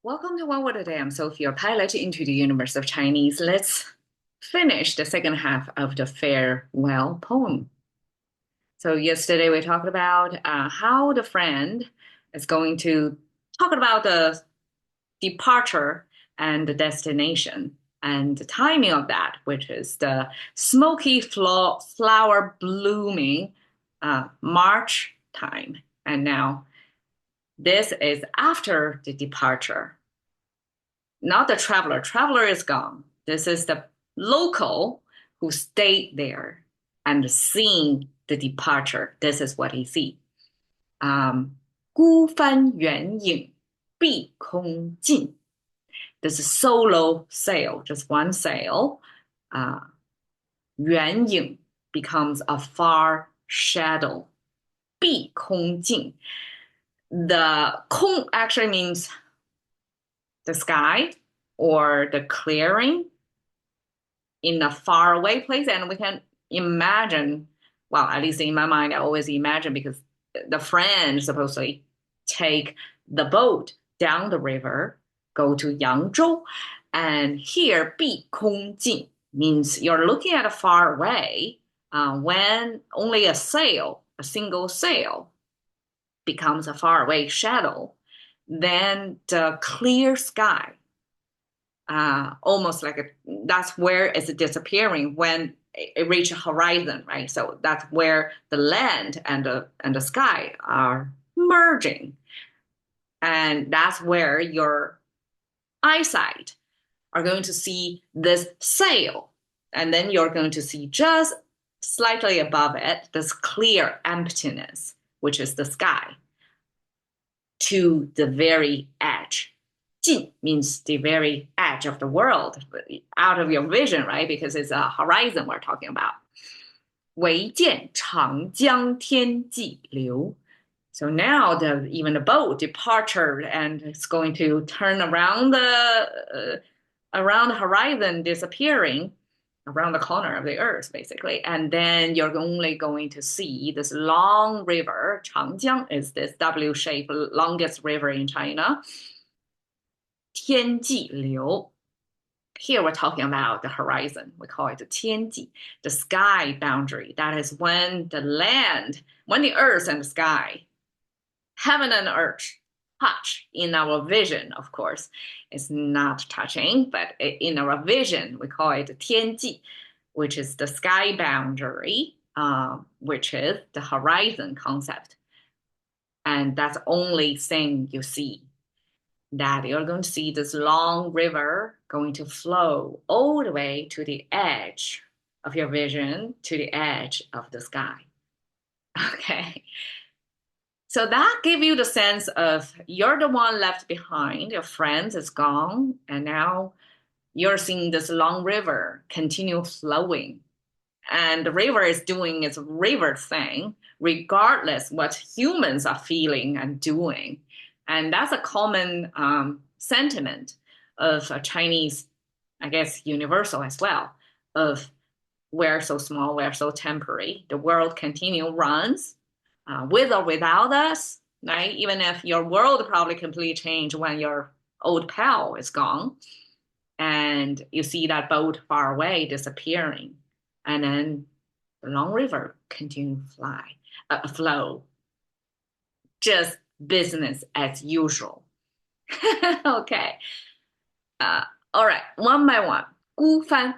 Welcome to One Word a Day. I'm Sophie, your pilot into the universe of Chinese. Let's finish the second half of the farewell poem. So yesterday we talked about how the friend is going to talk about the departure and the destination and the timing of that, which is the smoky flower blooming March time. And now this is after the departure, not the traveler. Traveler is gone. This is the local who stayed there and seeing the departure. This is what he see. 孤帆远影碧空尽. This is solo sail, just one sail. 远影 becomes a far shadow. 碧空尽. The 空 actually means the sky or the clearing in a faraway place. And we can imagine, well, at least in my mind, I always imagine because the friend supposedly take the boat down the river, go to Yangzhou. And here, 碧空尽 means you're looking at a far away when only a sail, a single sail, becomes a faraway shadow, then the clear sky, almost like that's where it's disappearing when it reaches horizon, right? So that's where the land and the sky are merging, and that's where your eyesight are going to see this sail, and then you're going to see just slightly above it this clear emptiness, which is the sky, to the very edge. 近 means the very edge of the world, out of your vision, right? Because it's a horizon we're talking about. 惟见长江天际流. So now even the boat departed and it's going to turn around the horizon, disappearing around the corner of the earth, basically. And then you're only going to see this long river. Changjiang is this W-shaped longest river in China. 天际流. Here we're talking about the horizon. We call it the 天际, the sky boundary. That is when the land, when the earth and the sky, heaven and earth touch in our vision, of course. It's not touching, but in our vision, we call it 天际, which is the sky boundary, which is the horizon concept. And that's the only thing you see, that you're going to see this long river going to flow all the way to the edge of your vision, to the edge of the sky. Okay. So that gives you the sense of you're the one left behind, your friends is gone, and now you're seeing this long river continue flowing. And the river is doing its river thing, regardless what humans are feeling and doing. And that's a common sentiment of Chinese, I guess, universal as well, of we're so small, we're so temporary. The world continue runs with or without us, right? Even if your world probably completely changed when your old pal is gone and you see that boat far away disappearing, and then the long river continue flow, just business as usual. Okay. All right, one by one. 孤帆.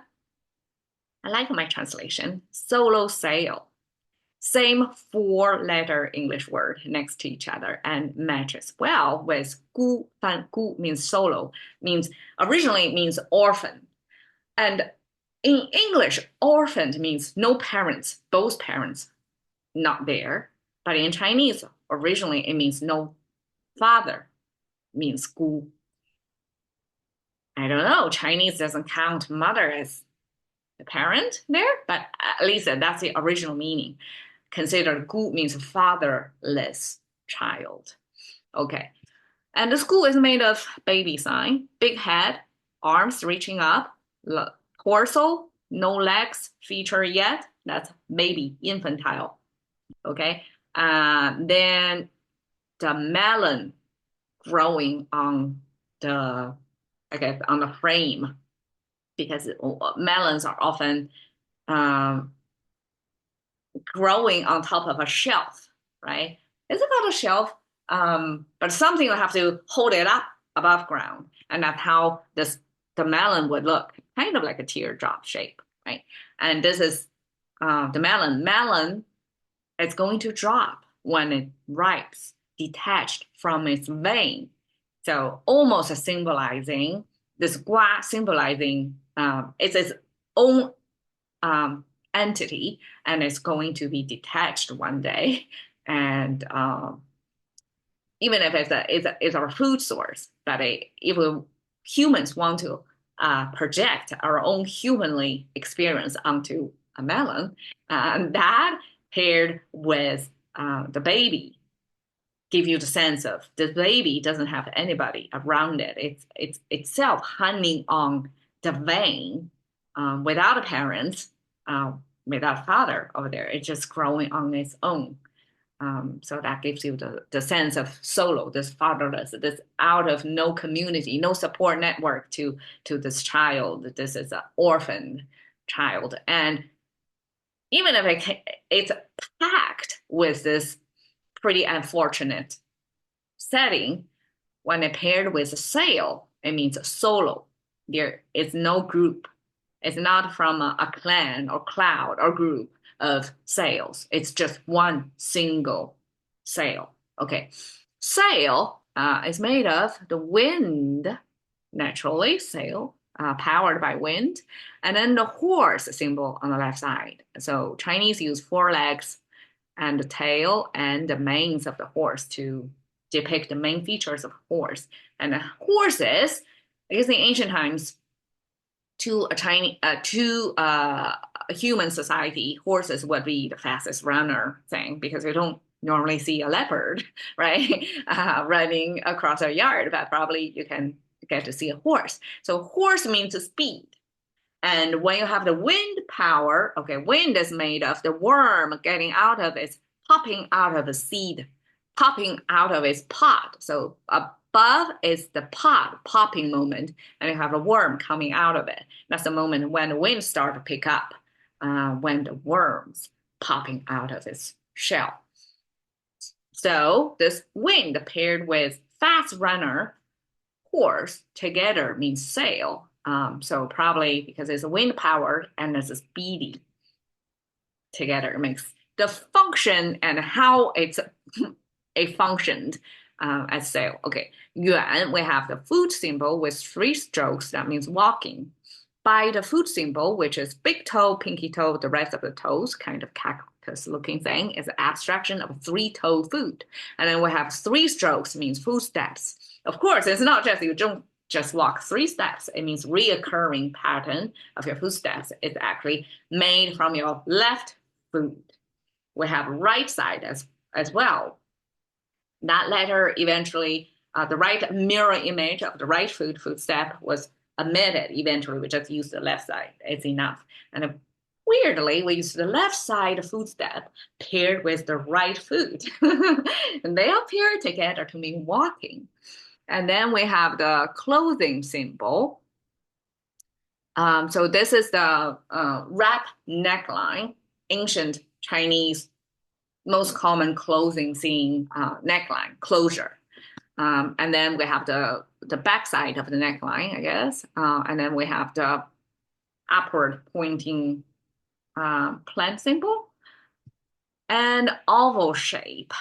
I like my translation. Solo sail. Same four-letter English word next to each other and matches well with 孤帆. 孤 means solo, means originally it means orphan. And in English, orphaned means no parents, both parents not there. But in Chinese, originally it means no father, means 孤. I don't know, Chinese doesn't count mother as the parent there, but at least that's the original meaning. Consider 孤 means fatherless child. Okay. And the school is made of baby sign, big head, arms reaching up, torso, no legs feature yet. That's baby, infantile. Okay. Then the melon growing on the, I guess, on the frame, because melons are often um, growing on top of a shelf, right? It's about a shelf, but something will have to hold it up above ground, and that's how the melon would look, kind of like a teardrop shape, right? And this is the melon. Melon is going to drop when it ripes, detached from its vein. So almost symbolizing this gua symbolizing it's its own entity, and it's going to be detached one day. And even if it's our food source, but if humans want to project our own humanly experience onto a melon, that paired with the baby give you the sense of the baby doesn't have anybody around it. It's itself hanging on the vein without a parent, without father over there. It's just growing on its own. So that gives you the sense of solo, this fatherless, this out of no community, no support network to this child. This is an orphan child. And even if it's packed with this pretty unfortunate setting, when it paired with a sail, it means a solo. There is no group. It's not from a clan or cloud or group of sails. It's just one single sail. Okay. Sail is made of the wind, naturally, sail, powered by wind, and then the horse symbol on the left side. So Chinese use four legs and the tail and the manes of the horse to depict the main features of horse. And the horses, I guess in ancient times, to a human society, horses would be the fastest runner thing, because we don't normally see a leopard, right, running across a yard, but probably you can get to see a horse. So horse means speed. And when you have the wind power, okay, wind is made of the worm getting out of its, popping out of a seed, popping out of its pod. So above is the pod popping moment, and you have a worm coming out of it. That's the moment when the wind starts to pick up, when the worm's popping out of its shell. So this wind paired with fast runner horse together means sail. So probably because it's wind powered and it's speedy together, it makes the function and how it functioned as sail. Okay, yuan, we have the foot symbol with three strokes. That means walking. By the foot symbol, which is big toe, pinky toe, the rest of the toes, kind of cactus looking thing, is an abstraction of three-toe foot. And then we have three strokes, means footsteps. Of course, it's not just you don't just walk three steps. It means reoccurring pattern of your footsteps. It's actually made from your left foot. We have right side as well. That letter eventually, the right mirror image of the right footstep was omitted. Eventually, we just use the left side. It's enough. And weirdly, we use the left side footstep paired with the right foot. And they appear together to mean walking. And then we have the clothing symbol. So this is the wrap neckline, ancient Chinese most common clothing seen neckline, closure. And then we have the back side of the neckline, I guess. And then we have the upward pointing plant symbol and oval shape.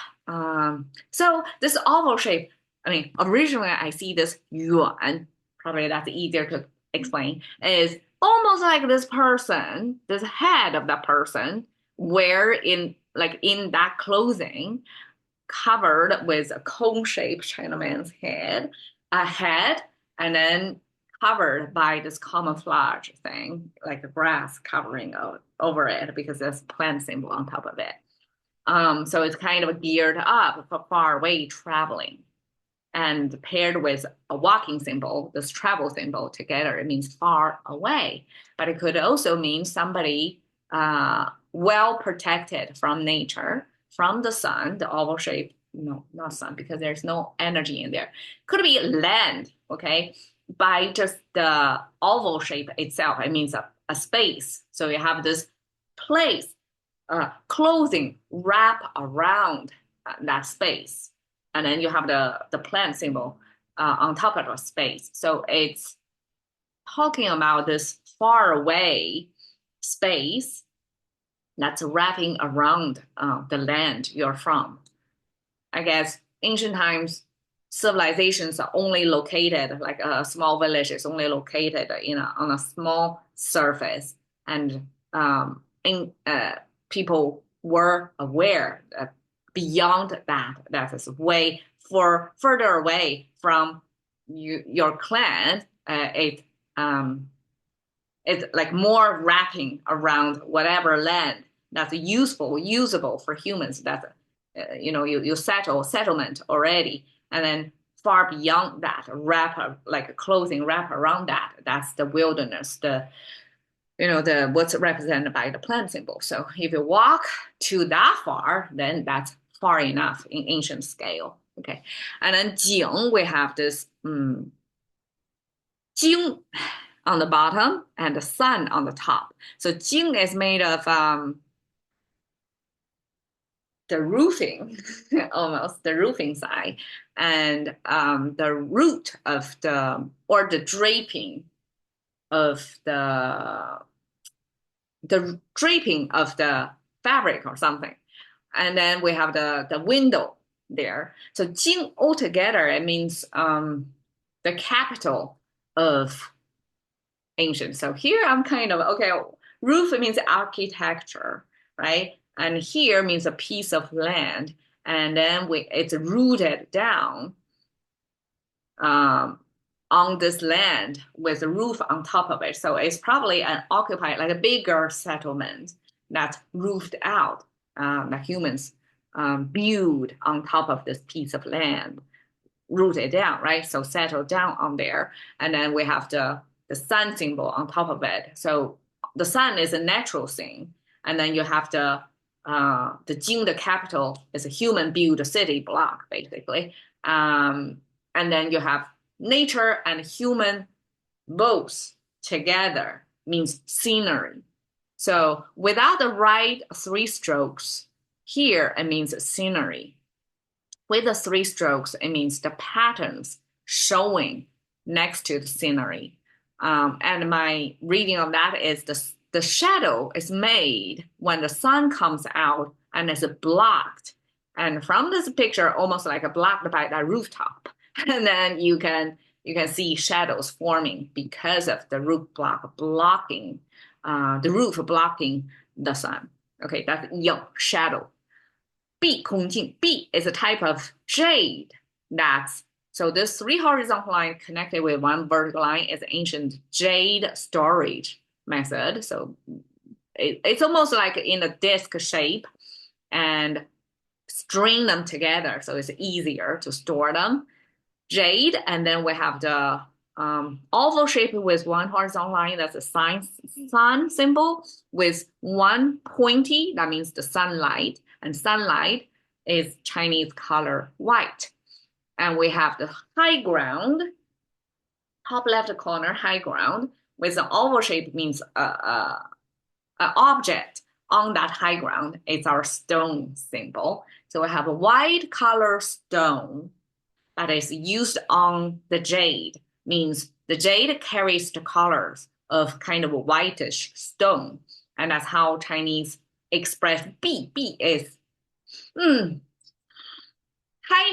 So this oval shape, I mean, originally I see this yuan, probably that's easier to explain, is almost like this person, this head of that person, where in that clothing, covered with a cone-shaped Chinaman's head, a head, and then covered by this camouflage thing, like the grass covering over it, because there's a plant symbol on top of it. So it's kind of geared up for far away traveling. And paired with a walking symbol, this travel symbol together, it means far away. But it could also mean somebody well protected from nature, from the sun, the oval shape no, not sun, because there's no energy in there. Could be land, okay? By just the oval shape itself, it means a space. So you have this place, clothing wrap around that space. And then you have the plant symbol on top of the space. So it's talking about this far away space that's wrapping around the land you're from. I guess ancient times, civilizations are only located, like a small village is only located on a small surface. And people were aware that beyond that is way further away from your clan, it's like more wrapping around whatever land that's usable for humans. That you settlement already, and then far beyond that, like a clothing wrap around that. That's the wilderness. The what's represented by the plant symbol. So if you walk to that far, then that's far enough in ancient scale. Okay, and then Jing, we have this Jing on the bottom and the sun on the top. So Jing is made of the roofing, almost the roofing side, and the root of the draping of the draping of the fabric or something. And then we have the window there. So Jing altogether, it means the capital of ancient. So here I'm kind of, okay, roof means architecture, right? And here means a piece of land. And then it's rooted down on this land with a roof on top of it. So it's probably an occupied, like a bigger settlement that's roofed out, that humans build on top of this piece of land, rooted down, right? So settled down on there. And then we have the sun symbol on top of it. So the sun is a natural thing. And then you have the Jing, the capital, is a human-built city block, basically. And then you have nature and human both together means scenery. So without the right three strokes, here it means scenery. With the three strokes, it means the patterns showing next to the scenery. And my reading of that is the shadow is made when the sun comes out and is blocked. And from this picture, almost like blocked by that rooftop. And then you can see shadows forming because of the roof blocking the roof blocking the sun. Okay, that's yang, shadow. 碧空尽, 碧 is a type of jade. So this three horizontal line connected with one vertical line is ancient jade storage method. So it's almost like in a disc shape and string them together. So it's easier to store them. Jade, and then we have the oval shape with one horizontal line. That's a sun symbol with one pointy. That means the sunlight. And sunlight is Chinese color white. And we have the high ground, top left corner, high ground, with an oval shape means an object on that high ground. It's our stone symbol. So we have a white color stone that is used on the jade, means the jade carries the colors of kind of a whitish stone. And that's how Chinese express B. B is kind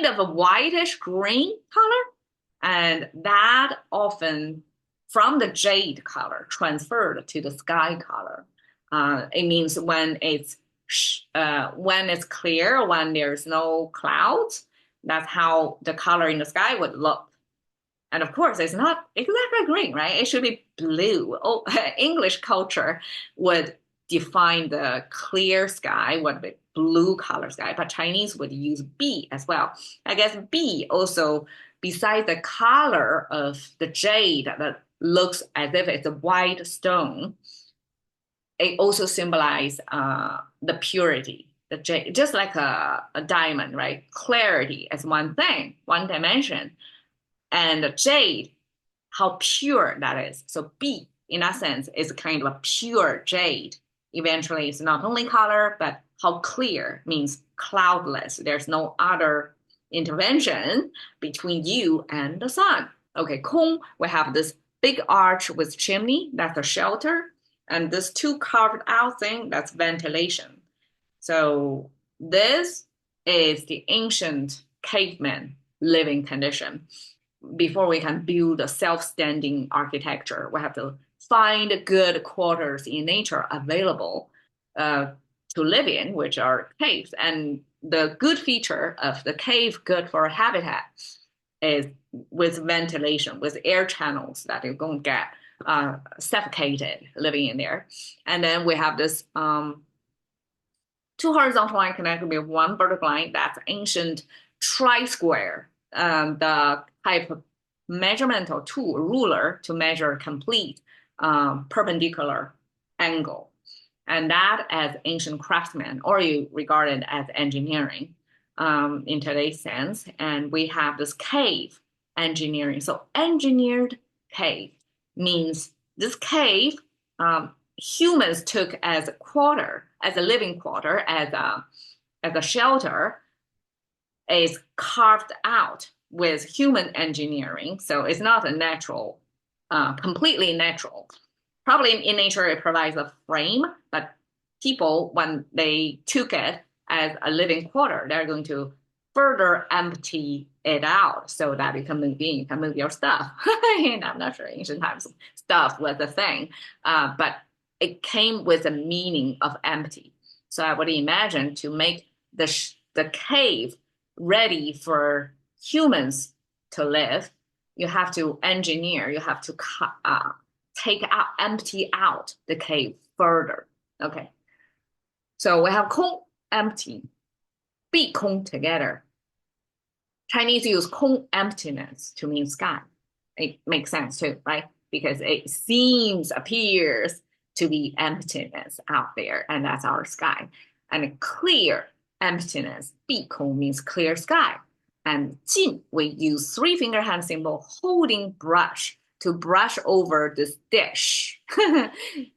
of a whitish green color. And that often from the jade color transferred to the sky color. It means when it's clear, when there's no clouds, that's how the color in the sky would look. And of course, it's not exactly green, right? It should be blue. Oh, English culture would define the clear sky, would be blue color sky, but Chinese would use B as well. I guess B also, besides the color of the jade that looks as if it's a white stone, it also symbolizes the purity. The jade, just like a diamond, right? Clarity is one thing, one dimension. And the jade, how pure that is. So B, in that sense, is kind of a pure jade. Eventually, it's not only color, but how clear means cloudless. There's no other intervention between you and the sun. Okay, 空, we have this big arch with chimney, that's a shelter. And this two carved out thing, that's ventilation. So this is the ancient caveman living condition. Before we can build a self-standing architecture, we have to find good quarters in nature available to live in, which are caves. And the good feature of the cave, good for habitat, is with ventilation, with air channels that you don't get suffocated living in there. And then we have this two horizontal line connected with one vertical line. That's ancient tri-square, the type of measurement tool, ruler, to measure complete perpendicular angle. And that as ancient craftsmen, or you regard it as engineering in today's sense. And we have this cave engineering. So engineered cave means this cave humans took as a quarter, as a living quarter, as a shelter, is carved out with human engineering. So it's not a natural, completely natural. Probably in nature, it provides a frame, but people, when they took it as a living quarter, they're going to further empty it out so that you can move in, you can move your stuff. And I'm not sure ancient times stuff was a thing, but it came with a meaning of empty. So I would imagine to make the cave ready for humans to live, you have to engineer, you have to take out, empty out the cave further. Okay. So we have 空, empty, 闭空 together. Chinese use 空, emptiness, to mean sky. It makes sense too, right? Because it appears to be emptiness out there, and that's our sky. And clear emptiness, 闭空 means clear sky. And 尽, we use three-finger hand symbol holding brush to brush over this dish.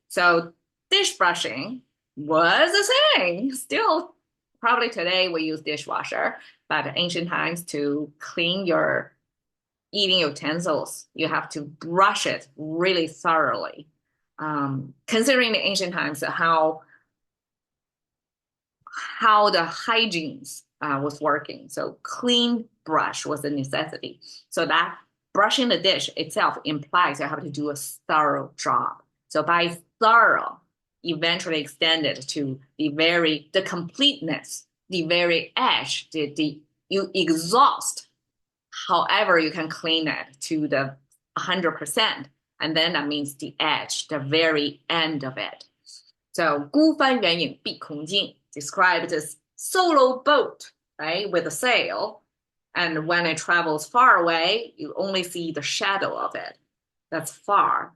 So dish brushing was a thing. Still, probably today we use dishwasher, but ancient times to clean your eating utensils, you have to brush it really thoroughly. Considering the ancient times, how the hygiene was working. So clean brush was a necessity. So that brushing the dish itself implies you have to do a thorough job. So by thorough, eventually extended to the completeness, the very edge, you exhaust, however you can clean it to the 100%. And then that means the edge, the very end of it. So 孤帆远影碧空尽 describes this solo boat, right, with a sail. And when it travels far away, you only see the shadow of it. That's far.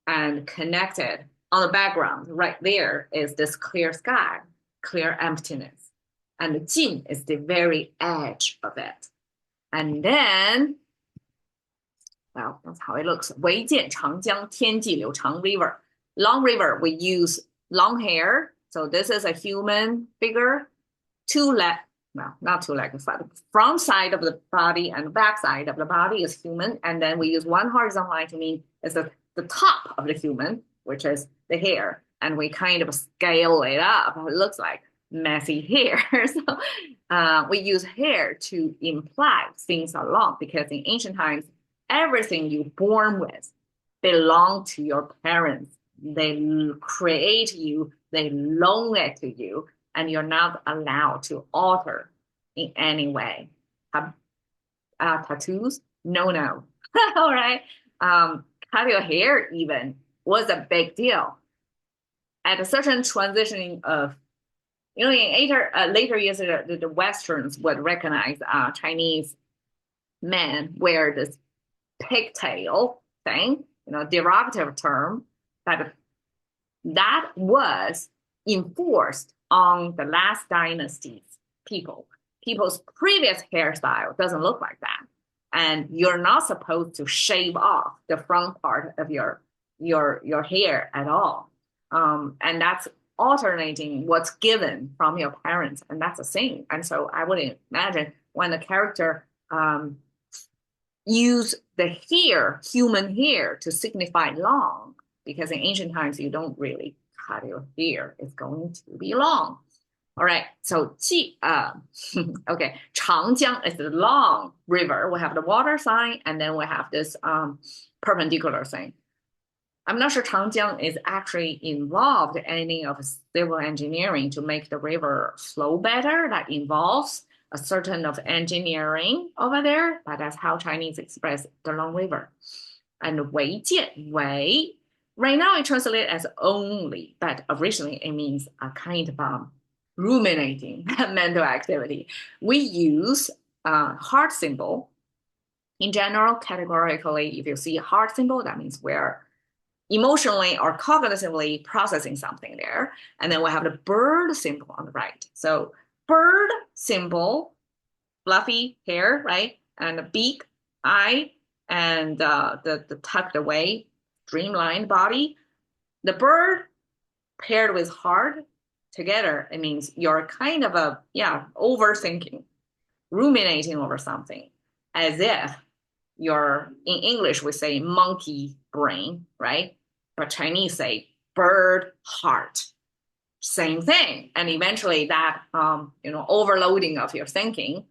And connected on the background, right there, is this clear sky, clear emptiness. And the 尽 is the very edge of it. And then, well, that's how it looks. 惟见长江天际流 长 river. Long river, we use long hair. So this is a human figure. Not two legs, but front side of the body and back side of the body is human. And then we use one horizontal line to mean it's the top of the human, which is the hair. And we kind of scale it up. It looks like messy hair. So we use hair to imply things are long, because in ancient times, everything you're born with belong to your parents. They create you, they loan it to you, and you're not allowed to alter in any way. Tattoos? No. All right. Cut your hair even was a big deal. At a certain transitioning of, in later years, the Westerns would recognize Chinese men wear this pigtail thing, derivative term, that was enforced on the last dynasty's people's previous hairstyle doesn't look like that. And you're not supposed to shave off the front part of your hair at all. And that's alternating what's given from your parents, and that's a thing. And so I would imagine when the character use the hair, human hair, to signify long, because in ancient times you don't really cut your hair; it's going to be long. All right, so okay, 长江 is the long river. We have the water sign, and then we have this perpendicular thing. I'm not sure Changjiang is actually involved in any of civil engineering to make the river flow better. That involves a certain of engineering over there, but that's how Chinese express the long river. And 惟见, wei, right now it translates as only, but originally it means a kind of ruminating mental activity. We use heart symbol. In general, categorically, if you see a heart symbol, that means we're emotionally or cognitively processing something there. And then we have the bird symbol on the right. So bird symbol, fluffy hair, right? And the beak, eye, and the tucked away, streamlined body. The bird paired with heart together, it means you're kind of overthinking, ruminating over something, as if you're, in English, we say monkey brain, right? But Chinese say bird heart. Same thing. And eventually that, overloading of your thinking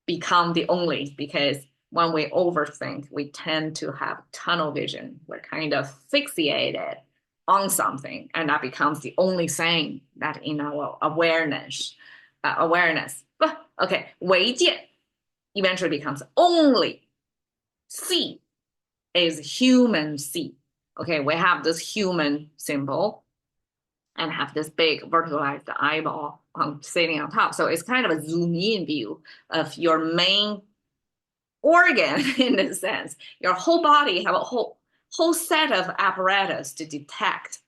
become the only, because when we overthink, we tend to have tunnel vision. We're kind of fixated on something, and that becomes the only thing that in our awareness. But okay, 惟见 eventually becomes only. See is human see. Okay, we have this human symbol and have this big verticalized eyeball sitting on top. So it's kind of a zoom in view of your main organ in this sense. Your whole body have a whole set of apparatus to detect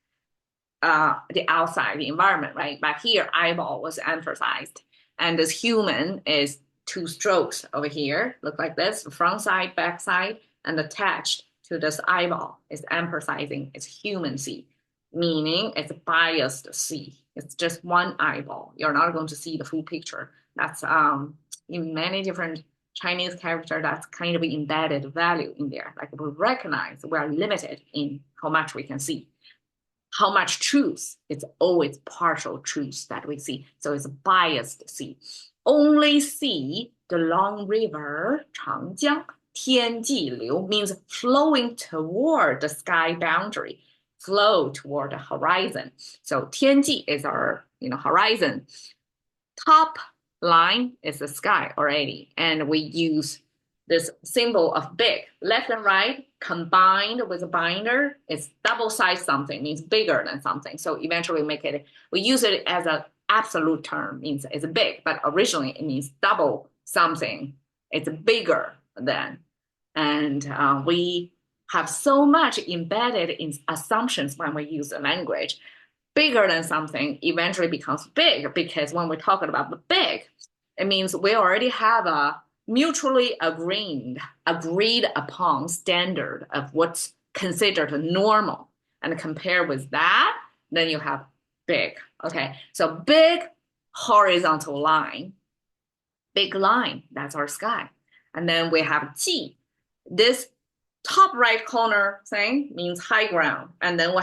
the outside, the environment, right? But here, eyeball was emphasized. And this human is 2 strokes over here, look like this, front side, back side, and attached to this eyeball is emphasizing it's human see, meaning it's biased see. It's just one eyeball. You're not going to see the full picture. That's in many different Chinese characters, that's kind of embedded value in there. Like we recognize we are limited in how much we can see. How much truth? It's always partial truth that we see. So it's biased see. Only see the long river, 长江, 天际流 means flowing toward the sky boundary, flow toward the horizon. So 天际 is our horizon. Top line is the sky already, and we use this symbol of big, left and right combined with a binder. It's double size something, means bigger than something. So eventually we use it as an absolute term, means it's big, but originally it means double something. It's bigger than. And we have so much embedded in assumptions when we use the language. Bigger than something eventually becomes big, because when we're talking about the big, it means we already have a mutually agreed upon standard of what's considered normal. And compare with that, then you have big. Okay, so big horizontal line, big line, that's our sky. And then we have ji. This top right corner thing means high ground. And then we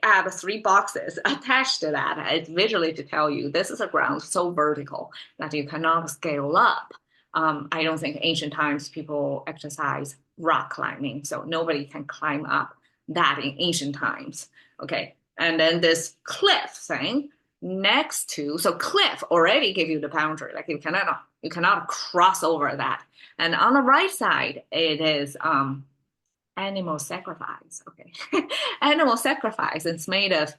add 3 boxes attached to that. It's visually to tell you this is a ground so vertical that you cannot scale up. I don't think ancient times people exercise rock climbing, so nobody can climb up that in ancient times. Okay, and then this cliff thing next to, so cliff already give you the boundary, like you cannot cross over that. And on the right side, it is animal sacrifice. Okay, animal sacrifice. It's made of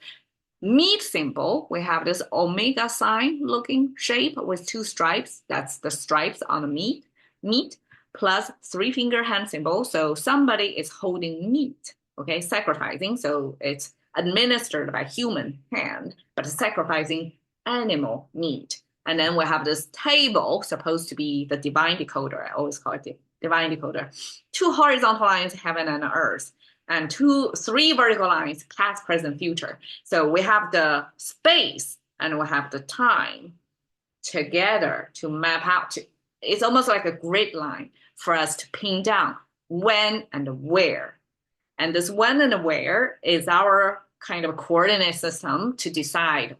meat symbol. We have this omega sign looking shape with 2 stripes. That's the stripes on the meat plus 3-finger hand symbol. So somebody is holding meat. Okay, sacrificing. So it's administered by human hand, but sacrificing animal meat. And then we have this table, supposed to be the divine decoder. I always call it the divine decoder. Two horizontal lines, heaven and earth, and three vertical lines, past, present, future. So we have the space and we have the time together to map out. It's almost like a grid line for us to pin down when and where. And this when and where is our kind of coordinate system to decide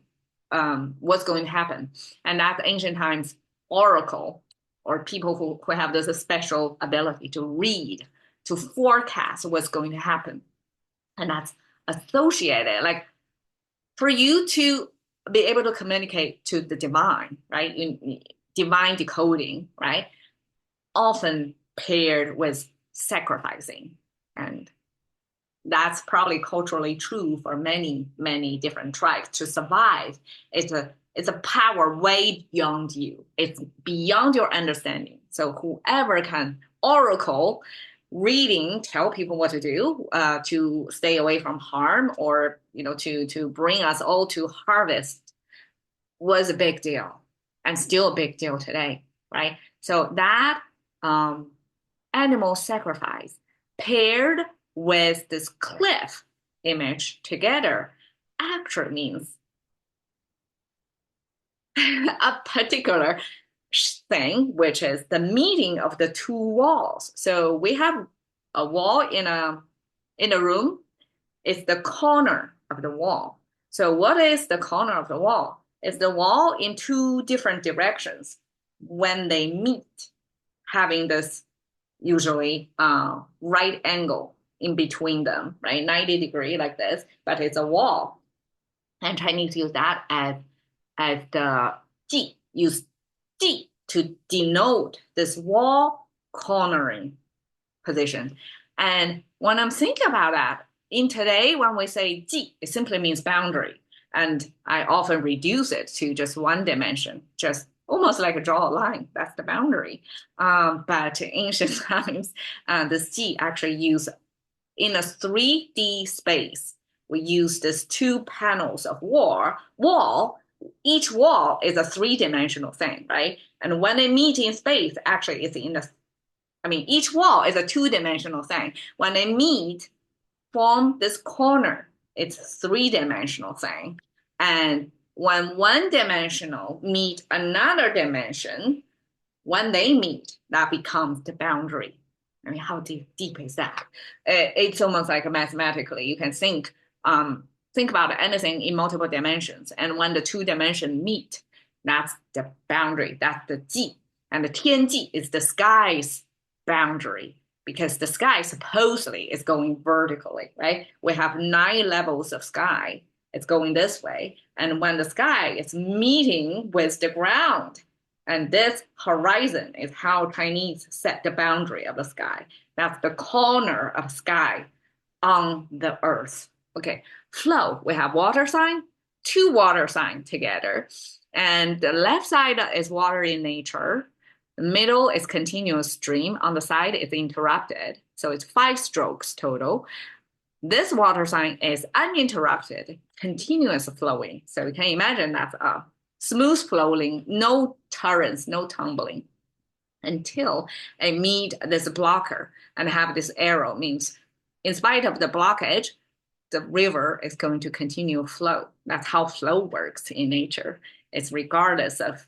what's going to happen. And that's ancient times oracle, or people who have this special ability to read, to forecast what's going to happen. And that's associated, like for you to be able to communicate to the divine, right? Divine decoding, right? Often paired with sacrificing. And that's probably culturally true for many, many different tribes. To survive, it's a power way beyond you. It's beyond your understanding. So whoever can oracle, reading, tell people what to do, to stay away from harm, or to bring us all to harvest, was a big deal, and still a big deal today, right? So that animal sacrifice paired with this cliff image together actually means a particular thing, which is the meeting of the two walls. So we have a wall in a room. It's the corner of the wall. So what is the corner of the wall? It's the wall in two different directions. When they meet, having this usually right angle in between them, right? 90 degree like this, but it's a wall. And Chinese use that as the ji, use ji to denote this wall cornering position. And when I'm thinking about that, in today, when we say ji, it simply means boundary. And I often reduce it to just one dimension, just almost like a draw a line. That's the boundary. But in ancient times, this ji actually used in a 3D space. We use these two panels of wall. Each wall is a three-dimensional thing, right? And when they meet in space, actually it's each wall is a two-dimensional thing. When they meet, form this corner, it's a three-dimensional thing. And when one dimensional meet another dimension, when they meet, that becomes the boundary. I mean, how deep is that? It's almost like mathematically, you can think about anything in multiple dimensions. And when the two dimensions meet, that's the boundary, that's the ji. And the tianji is the sky's boundary, because the sky supposedly is going vertically, right? We have 9 levels of sky. It's going this way. And when the sky is meeting with the ground, and this horizon is how Chinese set the boundary of the sky. That's the corner of sky on the earth. Okay, flow. We have water sign, 2 water signs together. And the left side is water in nature. The middle is continuous stream. On the side, it's interrupted. So it's 5 strokes total. This water sign is uninterrupted, continuous flowing. So you can imagine that's a smooth flowing, no currents, no tumbling, until it meet this blocker and have this arrow. Means in spite of the blockage, the river is going to continue flow. That's how flow works in nature. It's regardless of,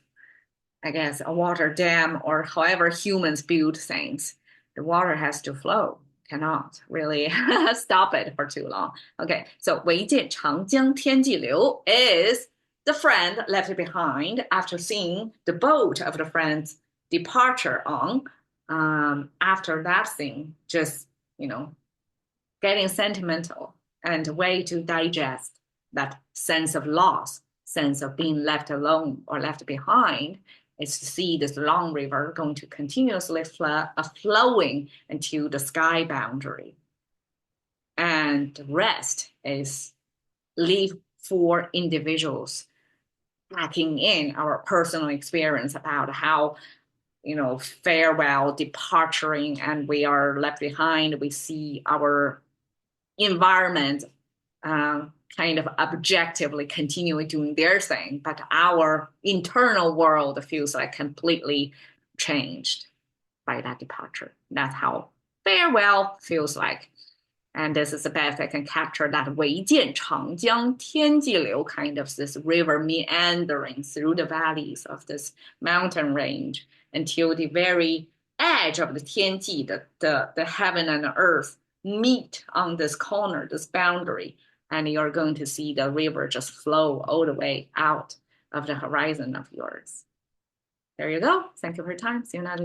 I guess, a water dam or however humans build things. The water has to flow. Cannot really stop it for too long. Okay, so 惟见长江天际流 is the friend left behind after seeing the boat of the friend's departure on. After that scene, just, getting sentimental, and a way to digest that sense of loss, sense of being left alone or left behind, is to see this long river going to continuously flowing into the sky boundary. And the rest is leave for individuals packing in our personal experience about how, farewell, departuring, and we are left behind. We see our environment kind of objectively continue doing their thing, but our internal world feels like completely changed by that departure. That's how farewell feels like. And this is the best I can capture that 惟见长江天际流 kind of this river meandering through the valleys of this mountain range until the very edge of the 天际, the heaven and the earth meet on this corner, this boundary, and you're going to see the river just flow all the way out of the horizon of yours. There you go. Thank you for your time. See you next